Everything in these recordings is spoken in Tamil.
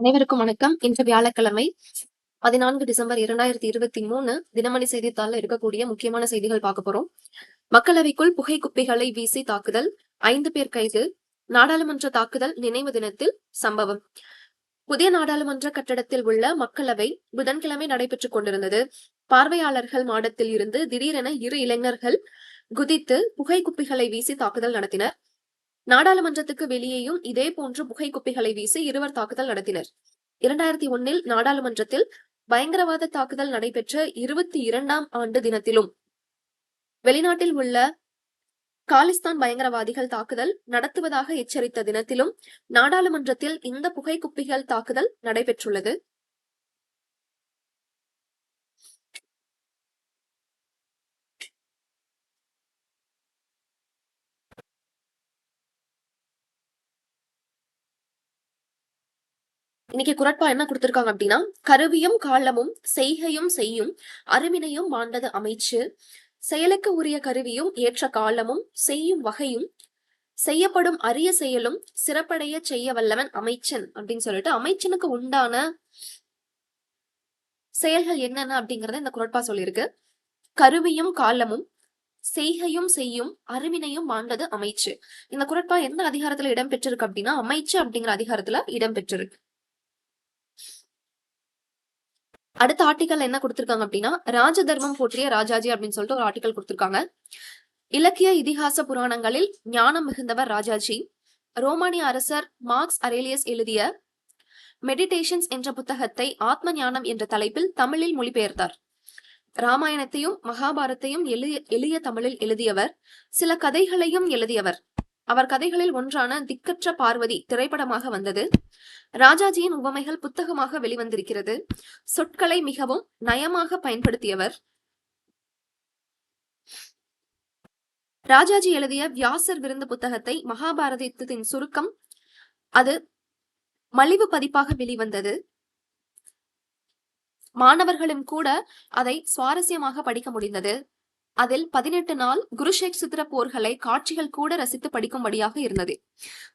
அனைவருக்கும் வணக்கம். இன்று வியாழக்கிழமை 14 டிசம்பர் 2023 தினமணி செய்தித்தாள்ல இருக்கக்கூடிய முக்கியமான செய்திகள் பார்க்க போறோம். மக்களவைக்குள் புகை குப்பிகளை வீசி தாக்குதல், 5 பேர் கைது, நாடாளுமன்ற தாக்குதல் நினைவு தினத்தில் சம்பவம். புதிய நாடாளுமன்ற கட்டடத்தில் உள்ள மக்களவை புதன்கிழமை நடைபெற்றுக் கொண்டிருந்தது. பார்வையாளர்கள் மாடத்தில் இருந்து திடீரென 2 இளைஞர்கள் குதித்து புகை குப்பிகளை வீசி தாக்குதல் நடத்தினர். நாடாளுமன்றத்துக்கு வெளியேயும் இதே போன்று புகை குப்பிகளை வீசி இருவர் தாக்குதல் நடத்தினர். 2001 நாடாளுமன்றத்தில் பயங்கரவாத தாக்குதல் நடைபெற்ற 22ஆம் ஆண்டு தினத்திலும் வெளிநாட்டில் உள்ள காலிஸ்தான் பயங்கரவாதிகள் தாக்குதல் நடத்துவதாக எச்சரித்த தினத்திலும் நாடாளுமன்றத்தில் இந்த புகை குப்பிகள் தாக்குதல் நடைபெற்றுள்ளது. இன்னைக்கு குரட்பா என்ன கொடுத்திருக்காங்க அப்படின்னா, கருவியும் காலமும் செய்கையும் செய்யும் அருமினையும் மாண்டது அமைச்சு, செயலுக்கு உரிய கருவியும் ஏற்ற காலமும் செய்யும் வகையும் செய்யப்படும் அரிய செயலும் சிறப்படைய செய்ய வல்லவன் அமைச்சன் அப்படின்னு சொல்லிட்டு அமைச்சனுக்கு உண்டான செயல்கள் என்னென்ன அப்படிங்கறத இந்த குரட்பா சொல்லியிருக்கு. கருவியும் காலமும் செய்கையும் செய்யும் அருவினையும் மாண்டது அமைச்சு. இந்த குரட்பா எந்த அதிகாரத்துல இடம் பெற்றிருக்கு அப்படின்னா அமைச்சு அப்படிங்கிற அதிகாரத்துல இடம் பெற்றிருக்கு. அடுத்த ஆர்டிகல் என்ன கொடுத்திருக்காங்க அப்படின்னா, ராஜ தர்மம் போற்றிய ராஜாஜி அப்படின்னு சொல்லிட்டு ஒரு ஆர்டிகல் கொடுத்திருக்காங்க. இலக்கிய இதிகாச புராணங்களில் ஞானம் மிகுந்தவர் ராஜாஜி. ரோமானிய அரசர் மார்க்ஸ் அரேலியஸ் எழுதிய மெடிடேஷன்ஸ் என்ற புத்தகத்தை ஆத்ம ஞானம் என்ற தலைப்பில் தமிழில் மொழிபெயர்த்தார். ராமாயணத்தையும் மகாபாரத்தையும் எளிய தமிழில் எழுதியவர். சில கதைகளையும் எழுதியவர். அவர் கதைகளில் ஒன்றான திக்கற்ற பார்வதி திரைப்படமாக வந்தது. ராஜாஜியின் உவமைகள் புத்தகமாக வெளிவந்திருக்கிறது. சொற்களை மிகவும் நயமாக பயன்படுத்தியவர். ராஜாஜி எழுதிய வியாசர் விருந்து புத்தகத்தை மகாபாரதத்தின் சுருக்கம் அது மலிவு பதிப்பாக வெளிவந்தது. மாணவர்களும் கூட அதை சுவாரஸ்யமாக படிக்க முடிந்தது. அதில் 18 நாள் குருஷேக்ஷித்திர போர்களை காட்சிகள் கூட ரசித்து படிக்கும்படியாக இருந்தது.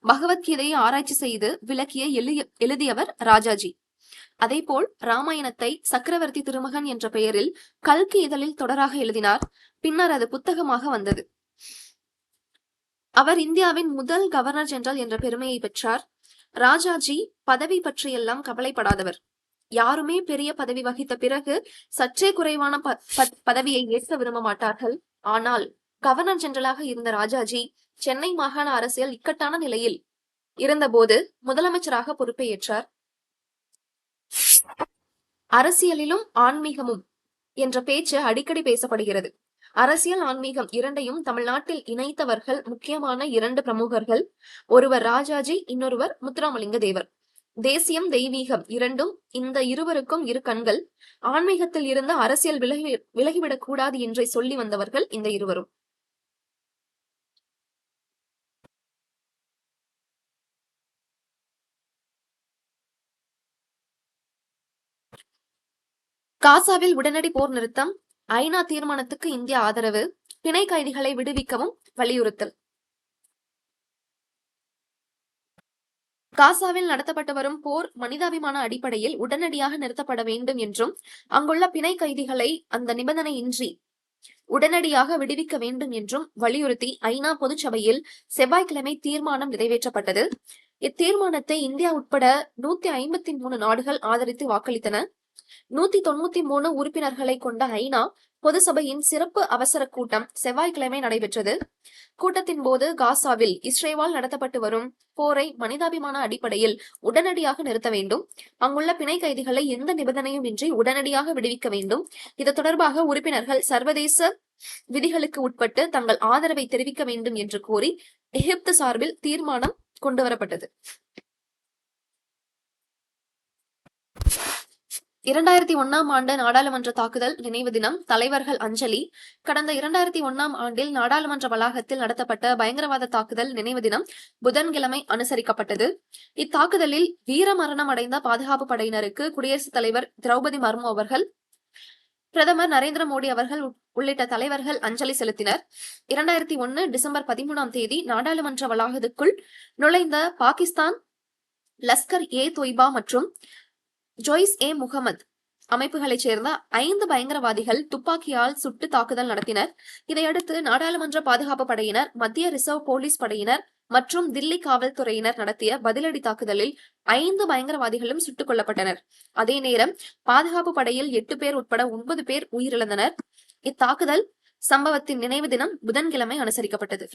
பகவத்கீதையை ஆராய்ச்சி செய்து விளக்கிய எழுதியவர் ராஜாஜி. அதேபோல் ராமாயணத்தை சக்கரவர்த்தி திருமகன் என்ற பெயரில் கல்கி இதழில் தொடராக எழுதினார். பின்னர் அது புத்தகமாக வந்தது. அவர் இந்தியாவின் முதல் கவர்னர் ஜெனரல் என்ற பெருமையை பெற்றார். ராஜாஜி பதவி பற்றியெல்லாம் கவலைப்படாதவர். யாருமே பெரிய பதவி வகித்த பிறகு சற்றே குறைவான பதவியை ஏற்க விரும்ப மாட்டார்கள். ஆனால் கவர்னர் ஜெனரலாக இருந்த ராஜாஜி சென்னை மாகாண அரசியல் இக்கட்டான நிலையில் இருந்தபோது முதலமைச்சராக பொறுப்பை ஏற்றார். அரசியலிலும் ஆன்மீகமும் என்ற பேச்சு அடிக்கடி பேசப்படுகிறது. அரசியல் ஆன்மீகம் இரண்டையும் தமிழ்நாட்டில் இணைத்தவர்கள் முக்கியமான 2 பிரமுகர்கள். ஒருவர் ராஜாஜி, இன்னொருவர் முத்துராமலிங்க தேவர். தேசியம் தெய்வீகம் இரண்டும் இந்த இருவருக்கும் 2 கண்கள். ஆன்மீகத்தில் இருந்த அரசியல் விலகிவிடக் கூடாது என்றே சொல்லி வந்தவர்கள் இந்த இருவரும். காசாவில் உடனடி போர் நிறுத்தம், ஐநா தீர்மானத்துக்கு இந்தியா ஆதரவு, பிணை கைதிகளை விடுவிக்கவும் வலியுறுத்தல். காசாவில் நடத்தப்பட்டு வரும் போர் மனிதாபிமான அடிப்படையில் உடனடியாக நிறுத்தப்பட வேண்டும் என்றும் அங்குள்ள பிணை கைதிகளை அந்த நிபந்தனையின்றி உடனடியாக விடுவிக்க வேண்டும் என்றும் வலியுறுத்தி ஐநா பொதுச்சபையில் செவ்வாய்க்கிழமை தீர்மானம் நிறைவேற்றப்பட்டது. இத்தீர்மானத்தை இந்தியா உட்பட 153 நாடுகள் ஆதரித்து வாக்களித்தன. 193 உறுப்பினர்களை கொண்ட ஐநா பொது சபையின் சிறப்பு அவசர கூட்டம் செவ்வாய்க்கிழமை நடைபெற்றது. கூட்டத்தின் போது காசாவில் இஸ்ரேலால் நடத்தப்பட்டு வரும் போரை மனிதாபிமான அடிப்படையில் உடனடியாக நிறுத்த வேண்டும், அங்குள்ள பிணை கைதிகளை எந்த நிபந்தனையும் இன்றி உடனடியாக விடுவிக்க வேண்டும். இது தொடர்பாக உறுப்பினர்கள் சர்வதேச விதிகளுக்கு உட்பட்டு தங்கள் ஆதரவை தெரிவிக்க வேண்டும் என்று கோரி எகிப்து சார்பில் தீர்மானம் கொண்டுவரப்பட்டது. 2001ஆம் ஆண்டு நாடாளுமன்ற தாக்குதல் நினைவு தினம், தலைவர்கள் அஞ்சலி. கடந்த 2001ஆம் ஆண்டில் நாடாளுமன்ற வளாகத்தில் நடத்தப்பட்ட பயங்கரவாத தாக்குதல் நினைவு தினம் புதன்கிழமை அனுசரிக்கப்பட்டது. இத்தாக்குதலில் வீரமரணம் அடைந்த பாதுகாப்பு படையினருக்கு குடியரசுத் தலைவர் திரௌபதி மர்மு அவர்கள், பிரதமர் நரேந்திர மோடி அவர்கள் உள்ளிட்ட தலைவர்கள் அஞ்சலி செலுத்தினர். 2001 டிசம்பர் 13ஆம் தேதி நாடாளுமன்ற வளாகத்துக்குள் நுழைந்த பாகிஸ்தான் லஸ்கர் ஏ தொய்பா மற்றும் ஜொய்ஸ் ஏ முகமது அமைப்புகளைச் சேர்ந்த 5 பயங்கரவாதிகள் துப்பாக்கியால் சுட்டு தாக்குதல் நடத்தினர். இதையடுத்து நாடாளுமன்ற பாதுகாப்பு படையினர், மத்திய ரிசர்வ் போலீஸ் படையினர் மற்றும் தில்லி காவல்துறையினர் நடத்திய பதிலடி தாக்குதலில் 5 பயங்கரவாதிகளும் சுட்டுக் கொல்லப்பட்டனர். அதே நேரம் பாதுகாப்பு படையில் 8 பேர் உட்பட 9 பேர் உயிரிழந்தனர். இத்தாக்குதல் சம்பவத்தின் நினைவு தினம் புதன்கிழமை அனுசரிக்கப்பட்டது.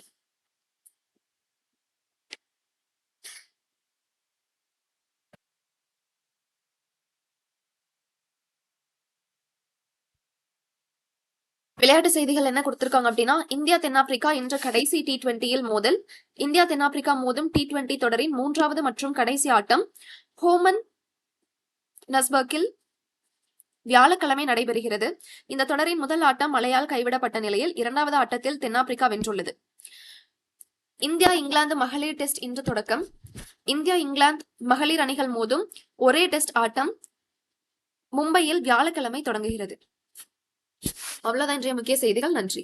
விளையாட்டு செய்திகள் என்ன கொடுத்திருக்காங்க அப்படின்னா, இந்தியா தென்னாப்பிரிக்கா இன்று கடைசி T20 மோதல். இந்தியா தென்னாப்பிரிக்கா மோதும் T20 தொடரின் 3வது மற்றும் கடைசி ஆட்டம் ஹோமன் நஸ்பர்கில் வியாழக்கிழமை நடைபெறுகிறது. இந்த தொடரின் முதல் ஆட்டம் மழையால் கைவிடப்பட்ட நிலையில் 2வது ஆட்டத்தில் தென்னாப்பிரிக்கா வென்றுள்ளது. இந்தியா இங்கிலாந்து மகளிர் டெஸ்ட் இன்று தொடக்கம். இந்தியா இங்கிலாந்து மகளிர் அணிகள் மோதும் ஒரே டெஸ்ட் ஆட்டம் மும்பையில் வியாழக்கிழமை தொடங்குகிறது. அவ்வளவுதான் இன்றைய முக்கிய செய்திகள். நன்றி.